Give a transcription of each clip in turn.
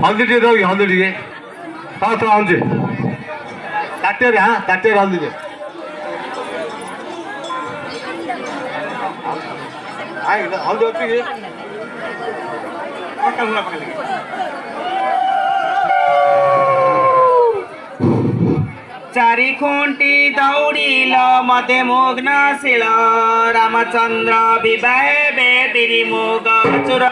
हल्दी टे दो हल्दी टे तो आउँछु काटेर हाँ काटेर हल्दी टे हल्दी अच्छी कि चारि खुंटी दौड़िल मते मुग्न शिल रामचंद्र विवाह बेदिरी मुग चुर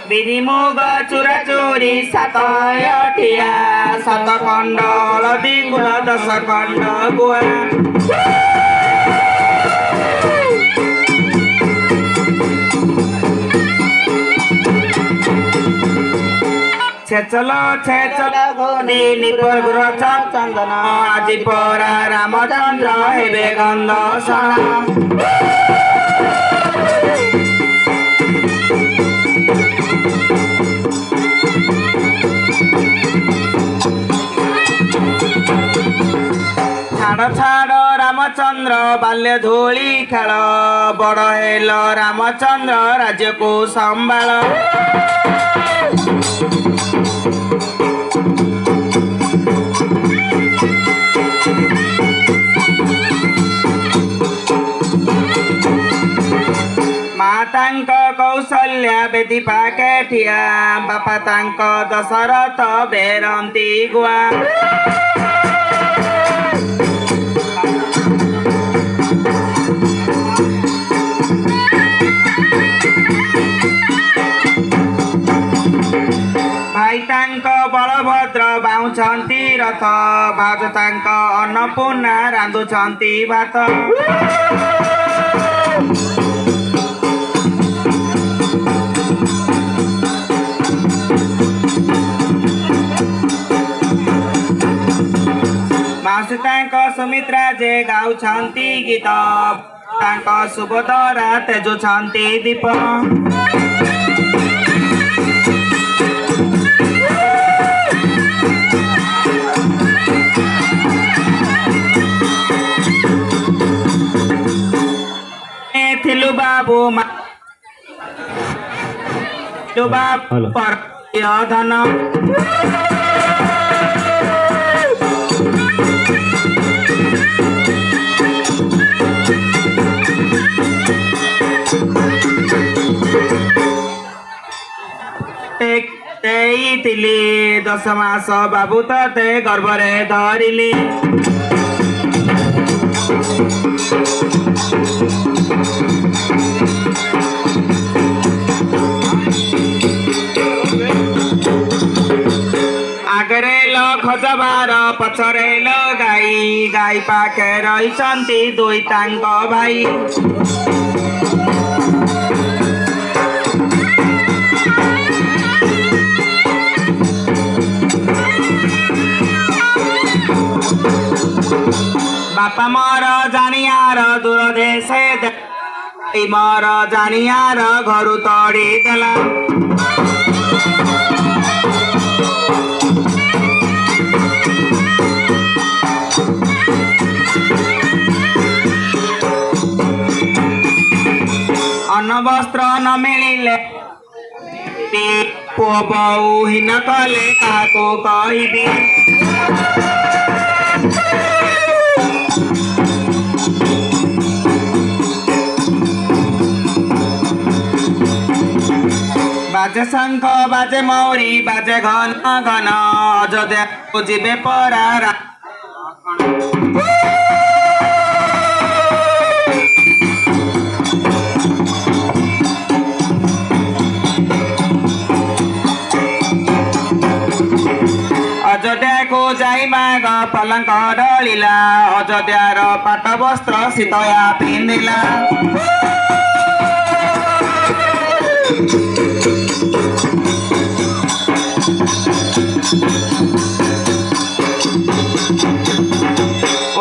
बिनिमुग चुरा चोरी सातया सात खंड हलदी गुण 10 खंड गुआ छेचल छेचल घोनी निपर गुरच चंदन आज परा रामचंद्र हेबे गंध छाड़ छाड़ रामचंद्र बाल्य धूली खेल बड़ हेल रामचंद्र राज्य को संभाल मातांक कौशल्या बेदी पाके ठिया बापा तांक दशरथ बेरंती गुआ भाई तांक बलभद्र बाउछंती रथ भाज तांक अन्नपूर्णा रांधुछंती भात मासी तांक सुमित्रा जे गाउछंती गीत तांक सुभद्रा तेजुछंती दीप थिलु बाबू पर धन तेईथिली 10 मास बाबू ते गर्भरे धरिली आगरे लो खजबार पछरे लो गाई गाई पाखे रहिछंती दुई तांक भाई बापा मोर जानियार दूर देशे मोर जानियार घरु तड़ी देला अन्न वस्त्र न मिलिले पुओ बहु हीन कले काको कहिबी बाजे शंख बाजे मौरी बाजे घन घन अयोध्या को जीवे परा अयोध्या को जाई माग पलंक डलिला अयोध्यार पाट वस्त्र सीतया पिंधिला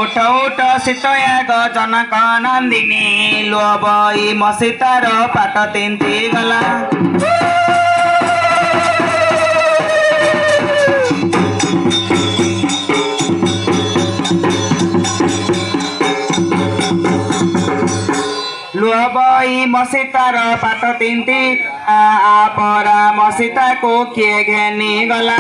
उठ उठ सीतयाग जनक नंदिनी लुह बई म सीतार पाट तिन्ती गला लुह बई म सीतार पाट तिन्ती आपरा म सीता को किए घेनी गला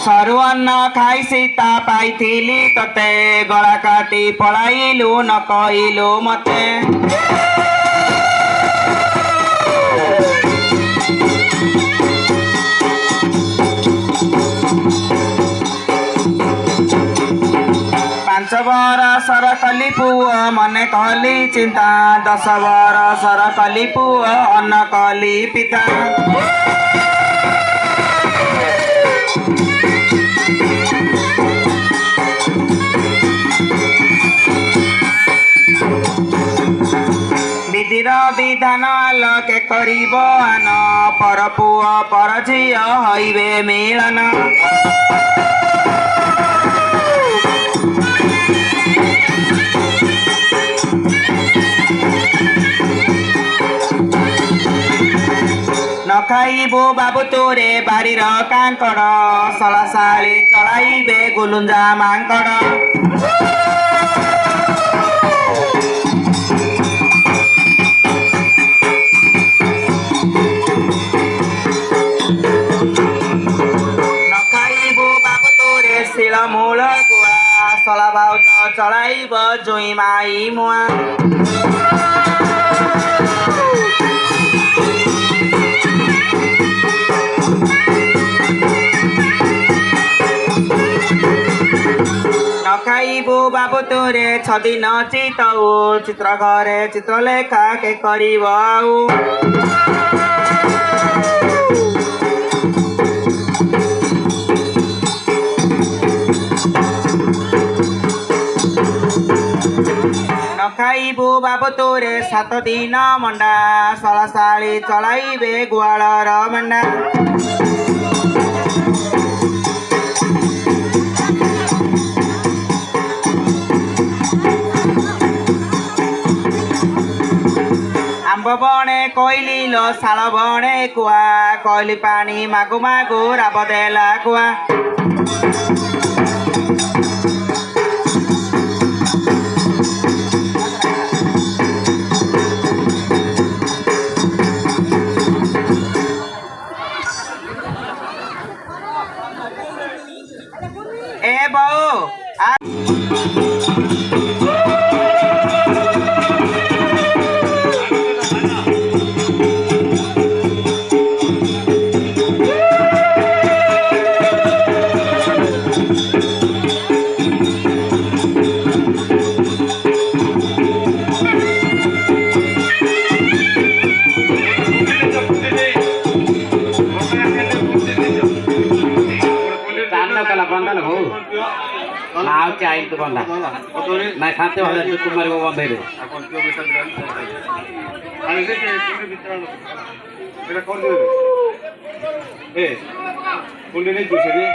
सरु अन्न खाई सीता पाइथिली तते गला काटी पळाइलु न कहिलु मते पांच बरसर कली पुଅ मने कहली चिंता 10 बरसर कली पुଅ अन्न कहली पिता विधिर विधान आलोके करिब आन पर पुଅ पर झिଅ हइबे मिलन न खाइबो बाबु तोरे बारीर कांकड़ सलासाली चलाइबे गुलुंजा मांकड़ शिल मूल गुआ सला बाउच चलाइब जुई माई मुआ न खाइबो बाबु तोरे 6 दिन चितऊ चित्र घरे चित्रलेखा के करिब न खाइबो बाबु तोरे 7 दिन मंडा सलासाली चलाइबे गुआलर मंडा आंब बणे कोइली लो साल बणे कुआ कोइली पानी मागु मागु राब देला कुआ ए बहू चाइल तो बंदा मैं खाते वाला तो कुमार को बंदे रे अरे से मेरा कौन दे ए बोलने नहीं कुछ रे